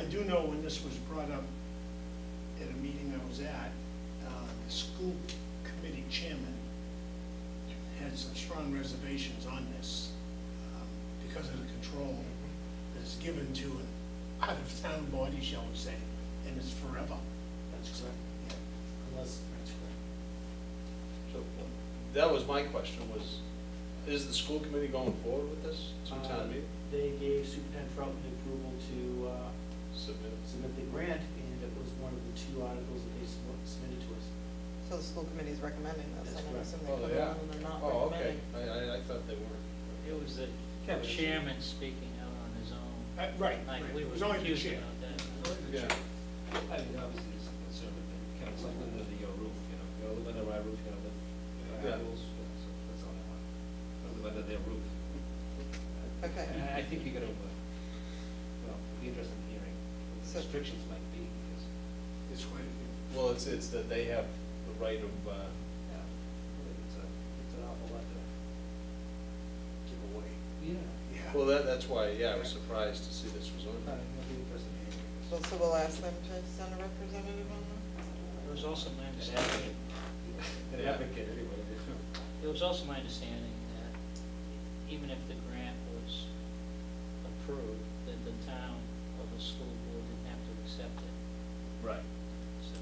I do know when this was brought up at a meeting I was at, the school committee chairman had some strong reservations on this because of the control that's given to an out-of-town body, shall we say, and it's forever. That's correct. Yeah. Unless, that's correct. So that was my question, was, is the school committee going forward with this to town meeting? They gave Superintendent Troughton the approval to Submit the grant, and it was one of the 2 articles that they submitted to us. So the school committee is recommending this, That's and I correct. assume they Oh, put it yeah. on and they're not Oh, okay. recommending. I thought they weren't. It was the chairman speaking out on his own. Right. Like, we It were was only the confused chair. about that. Yeah. I mean, obviously, it's a concern, but then kind of like under your roof, you know, live under my roof, you know, live Yeah. our rules, so that's all I want. Live under their roof. Okay. And I think you're gonna, well, it'd be interesting hearing what the So- restrictions might be, because, It's quite a few. Well, it's that they have the right of, yeah, it's an awful lot to Give away. Yeah. Yeah. well, that's why, yeah, I was surprised to see this was on. It'll be interesting hearing. So we'll ask them to send a representative on that? It was also my An understanding, advocate, an advocate anyway. it was also my understanding that even if the grant was approved, that the town or the school board didn't have to accept it. Right. So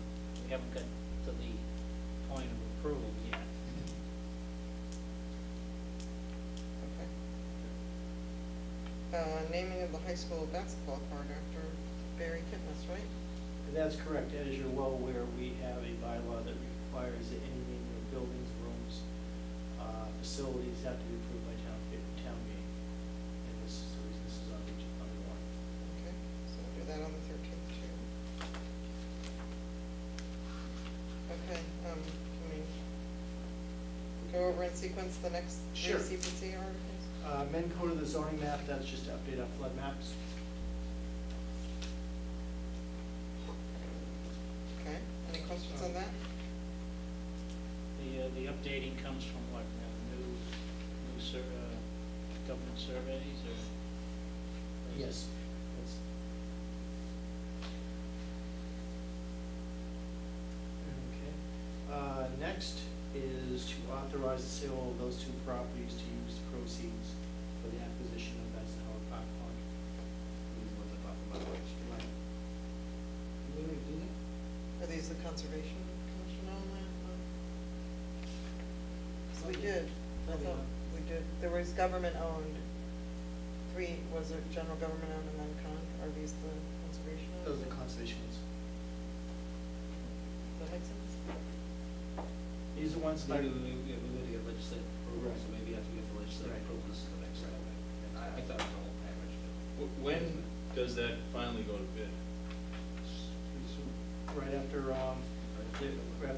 we haven't got to the point of approval yet. Okay. Naming of the high school basketball court after Barry Kipnis, right? And that's correct. As you're well aware, we have a bylaw that requires that any naming of buildings, rooms, facilities have to be approved by town meeting. And this is the reason this is on the warrant. Okay, so we'll do that on the 13th too. Okay, can we go over and sequence the next Sure. three CPC articles? Amend code of the zoning map, that's just to update our flood maps. Okay, any questions on that? The updating comes from what, new government surveys or? Yes. That's- Okay. Next is to authorize the sale of those 2 properties to use the proceeds for the acquisition of Eisenhower Park Pond. These ones are talking about which. Right. Did we already do that? Are these the Conservation Commission on that? So we did, I thought we did, there was government owned, 3, was it general government owned and then are these the conservation owned? Those are the conservation ones. Does that make sense? These are ones that, Maybe we need to get legislative approval, so maybe after we get the legislative Right. approval, this is the next step. And I thought it was the whole package, but. When does that finally go to bid? right after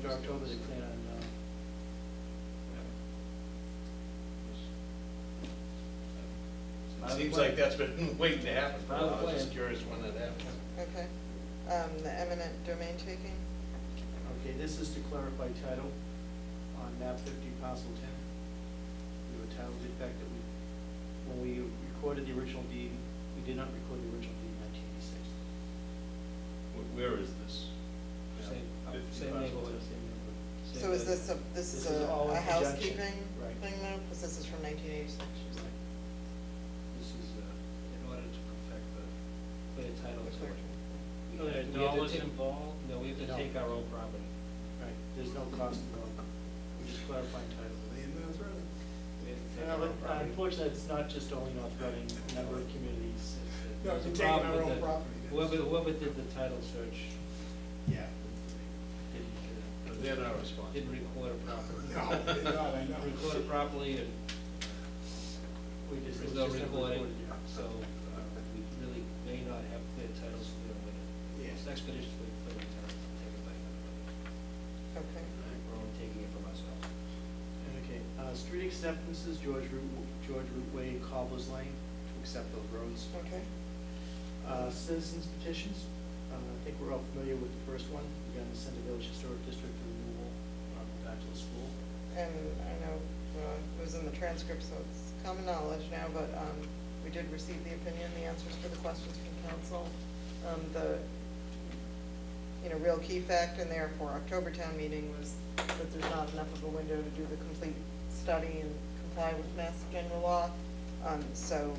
October, they plan on, It seems like that's been waiting to happen. Part of the I was just plan. curious when that happens. Okay, the eminent domain taking, okay, this is to clarify title on map 50 parcel 10. We were title defect that when we recorded the original deed, we did not record the original deed in 1986. Where is this? Same, 50 same parcel neighborhood. test. so is this This is all a in conjunction. housekeeping Right. thing now, because this is from 1986? Right. This is, in order to perfect the clear title to it. Are there dollars involved? No, we have to No. take our own property. Right, there's no cost involved. We're just clarifying title. We have to take No, our own property. unfortunately, it's not just only North Reading, a number of communities. No, There's a you're taking problem our with own the- property. Whoever did the title search Yeah. They're not responsible. didn't record it properly. No, they're not, I know. Record it properly, and We just, there's it's no just never recording, recorded, yeah. so we really may not have clear titles for the winner. Yeah. It's expeditiously clear titles and take it back. Okay, We're only taking it from ourselves. Okay, street acceptances, George Root Way, Cobbler's Lane, to accept those roads. okay. Citizens petitions, I think we're all familiar with the first one, again, the Center Village Historic District removal, back to the school. And I know it was in the transcript, so it's common knowledge now, but we did receive the opinion, the answers to the questions from council. The, real key fact in there for October town meeting was that there's not enough of a window to do the complete study and comply with Mass General Law. So,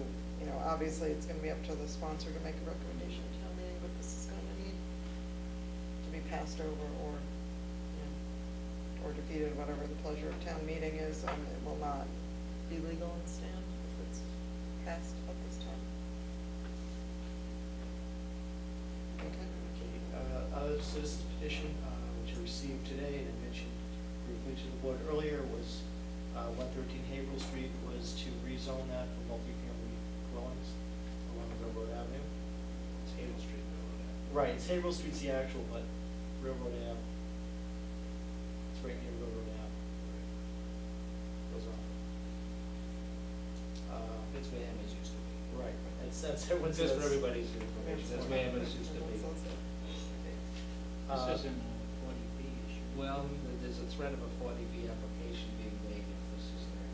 obviously it's gonna be up to the sponsor to make a recommendation to town meeting, but this is gonna need to be passed over or, or defeated, whatever the pleasure of town meeting is. It will not be legal and stand if it's passed at this time. Okay. Other citizen petition, which I received today and I mentioned briefly to the board earlier, was 113 Haverhill Street was to rezone that for multifamily dwellings along Railroad Avenue. It's Haven Street, though. Right, it's Haverhill Street's the actual, but Railroad Ave, it's right near Railroad Ave. Goes on. That's where Emma's used to be. Right, that's everyone's. Just for everybody's information, that's where Emma's used to be. This isn't a 40B issue. Well, there's a threat of a 40B application being made if this is there.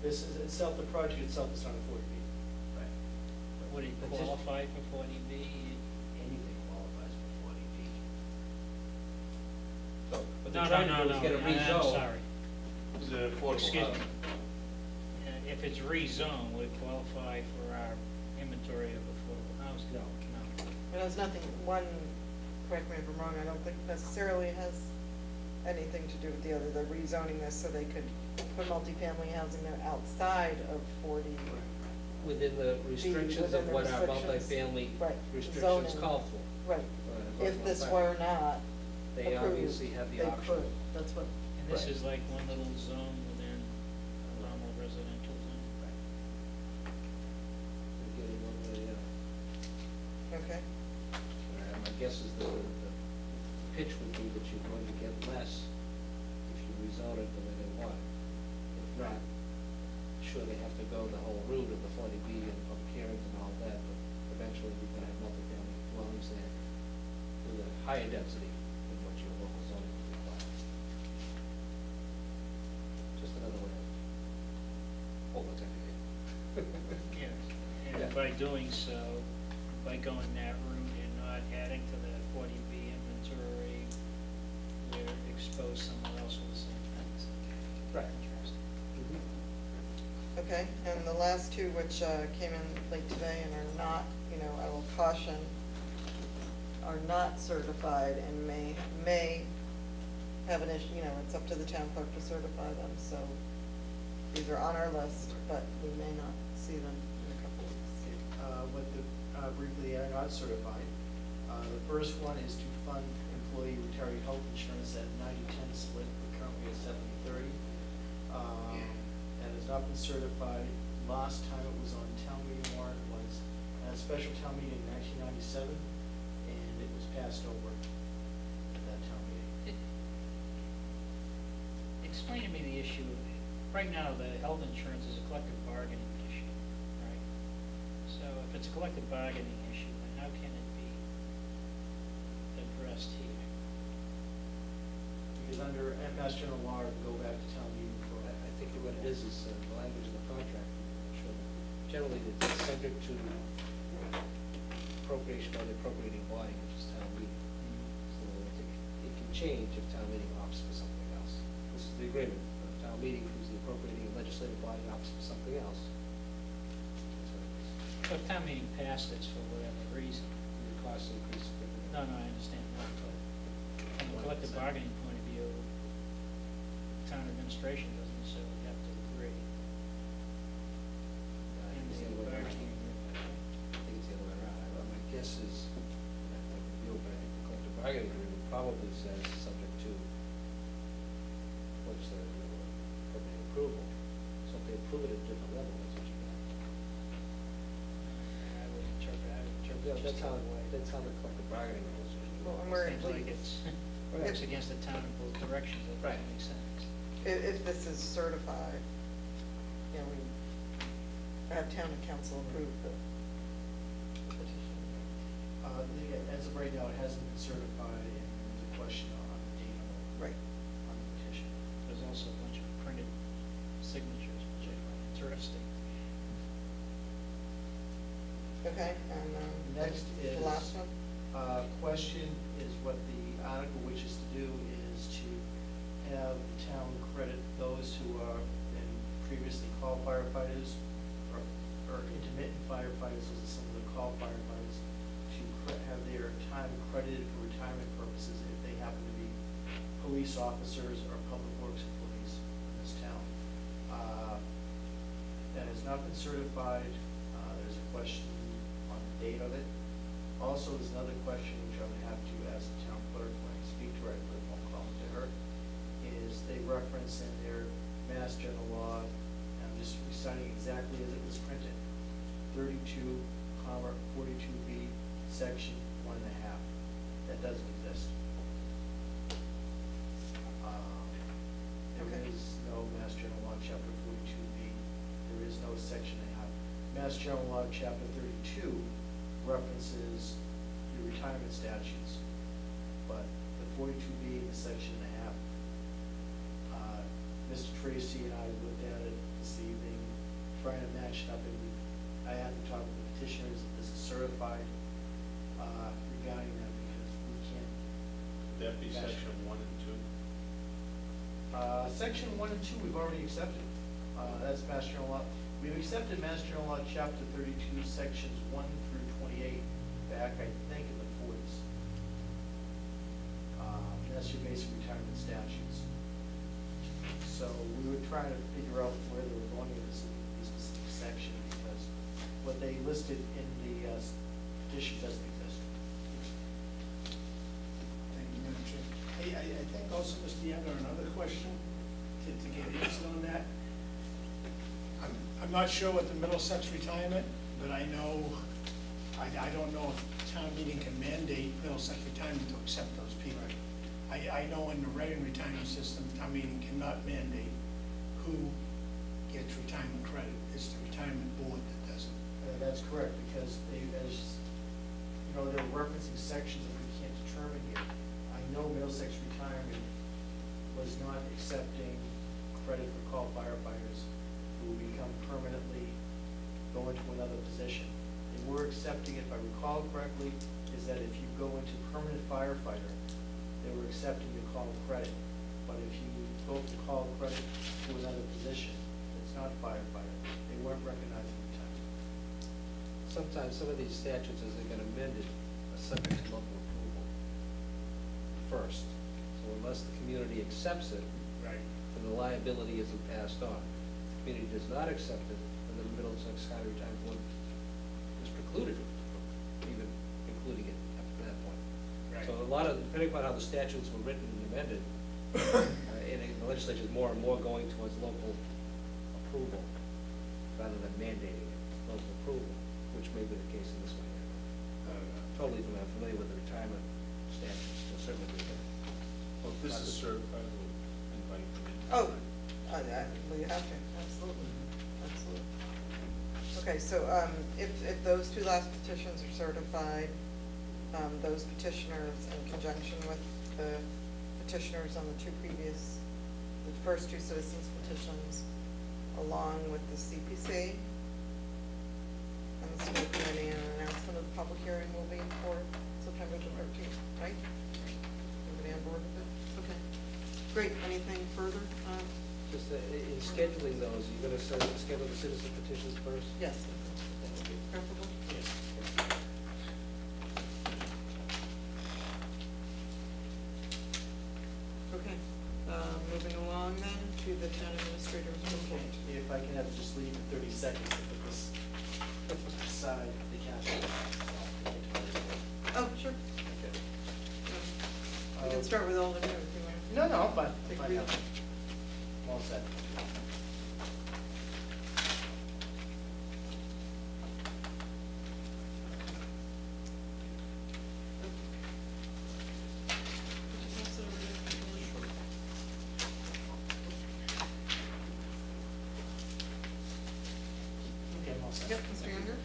This is itself, the project itself is not a 40B. Right. Would it But just- qualify for 40B? Anything qualifies for 40B. So, what No, they're trying no, to do is get a I'm rezone. sorry. Is it affordable Excuse me. housing? If it's rezoned, would it qualify for our inventory of affordable housing? No. It has nothing, correct me if I'm wrong, I don't think necessarily has anything to do with the other. They're rezoning this so they could put multifamily housing there outside of 40. Within the restrictions within of the what our restrictions, multifamily right, restrictions zoning. call for. Right. If this were not They approved, obviously have the they option. could. That's what. And this right. is like one little zone within a normal residential zone? They're getting one of the, Okay. my guess is the pitch would be that you're going to get less if you rezone it the way they want it. If not, sure, they have to go the whole route of the 40B and public hearings and all that, but eventually you're gonna have multifamily dwellings there with a higher density than what your local zoning would require. Just another way of overtaking it. Yes. Yeah. And by doing so, by going that route and not adding to the 40B inventory, we're exposed somewhere else with the same things. Right. Interesting. Okay, and the last two, which came in late today and are not, I will caution, are not certified and may have an issue, it's up to the town clerk to certify them, so these are on our list, but we may not see them in a couple weeks. Briefly, they are not certified. The first one is to fund employee retiree health insurance at 90-10 split, we're currently at 70-30. And has not been certified. Last time it was on town meeting warrant was at a special town meeting in 1997, and it was passed over at that town meeting. Explain to me the issue. Right now, the health insurance is a collective bargaining issue, right? So if it's a collective bargaining issue, then how can it be addressed here? Because under Mass General Law, it would go back to town meeting for. I think what it is the language in the contract. Generally, it's subject to appropriation by the appropriating body, which is town meeting. So it can change if town meeting opts for something else. This is the agreement. If town meeting, who's the appropriating legislative body, opts for something else. So if town meeting passed this for whatever reason, The cost increase. no, I understand that, but from a collective bargaining point of view, town administration doesn't necessarily have to agree. I think it's the other way around. I think it's the other way around. My guess is, I think the collective bargaining agreement probably says subject to legislative appropriate approval. So if they approve it at a different level, that's what you got. I would interpret it Yeah, just that's the how, other way. that's how the collective bargaining rules usually Well, work. and we're- Seems like it's works against the town in both directions, that Right. doesn't make sense. If this is certified, we have town and council approve the petition. As of right now, it hasn't been certified, and there's a question on the date Right. on the petition. There's also a bunch of printed signatures, which I find interesting. Okay, and, Next is. The last one? Question is what the article wishes to do is to have the town credit those who are been previously call firefighters or intermittent firefighters, those are some of the call firefighters, to have their time credited for retirement purposes if they happen to be police officers or public works employees in this town. That has not been certified. There's a question on the date of it. Also, there's another question which I would have to ask the town clerk when I speak to her, I put a phone call to her, is they reference in their Mass General Law, and I'm just reciting exactly as it was printed, 32, 42B, section 1.5. That doesn't exist. There Okay. is no Mass General Law, chapter 42B. There is no section 1.5. Mass General Law, chapter 32 references the retirement statutes, but the 42B and the section 1.5. Mr. Tracy and I looked at it this evening, trying to match it up, and I had to talk with the petitioners if this is certified regarding that, because we can't. Would that be match section it. 1 and 2? Section 1 and 2 we've already accepted. That's Mass General Law. We've accepted Mass General Law, chapter 32, sections 1 through 28, back, I think, in the 40s. That's your basic retirement statutes. So we were trying to figure out where they were going with this specific section, because what they listed in the petition doesn't exist. Thank you, Madam Chair. Hey, I think also, Mr. Younger, another question to get answered on that. I'm not sure what the Middlesex retirement, but I know, I don't know if town meeting can mandate Middlesex retirement to accept those people. I know in the Reading retirement system, town meeting cannot mandate who gets retirement credit. It's the retirement board that does it. That's correct, because they, as, you know, they're referencing sections that we can't determine here. I know Middlesex retirement was not accepting credit for call firefighters who become permanently go into another position. They were accepting it, if I recall correctly, is that if you go into permanent firefighter, they were accepting the call credit. But if you go to call credit to another position, it's not firefighter, they weren't recognizing retirement. Sometimes some of these statutes, as they've been amended, are subject to local approval first. So unless the community accepts it, Right. then the liability isn't passed on. If the community does not accept it, then the Middlesex County Retirement Board is precluded from even including it up to that point. Right. So a lot of, depending upon how the statutes were written and amended, and the legislature is more and more going towards local approval rather than mandating it, local approval, which may be the case in this one. Totally familiar with the retirement statutes, to a certain degree. Well, if this is certified, we'll invite them in. Oh, we have to, absolutely, absolutely. Okay, so if those two last petitions are certified, those petitioners in conjunction with the petitioners on the two previous, the first two citizens petitions, along with the CPC and the school committee, and an announcement of the public hearing will be for September the 13th, right? Everybody on board with it? Okay. Great. Anything further? Just in scheduling those, you're going to schedule the citizen petitions first? Yes. That would be preferable. Yes. Okay. Moving along then to the town administrator's report. If I can have just leave in 30 seconds to put this aside, the cash. Oh, sure. Okay. We can start with all the new, if you want. No, no, I'm fine. Take Fine a now. breather. I'm all set. Okay, I'm all set. Yep, Mr. Younger?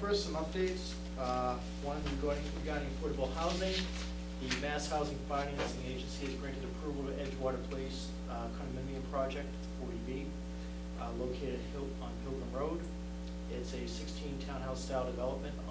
First, some updates. One regarding affordable housing. The Mass Housing Financing Agency has granted approval to Edgewater Place condominium project, 40B, located on Pilgrim Road. It's a 16 townhouse style development on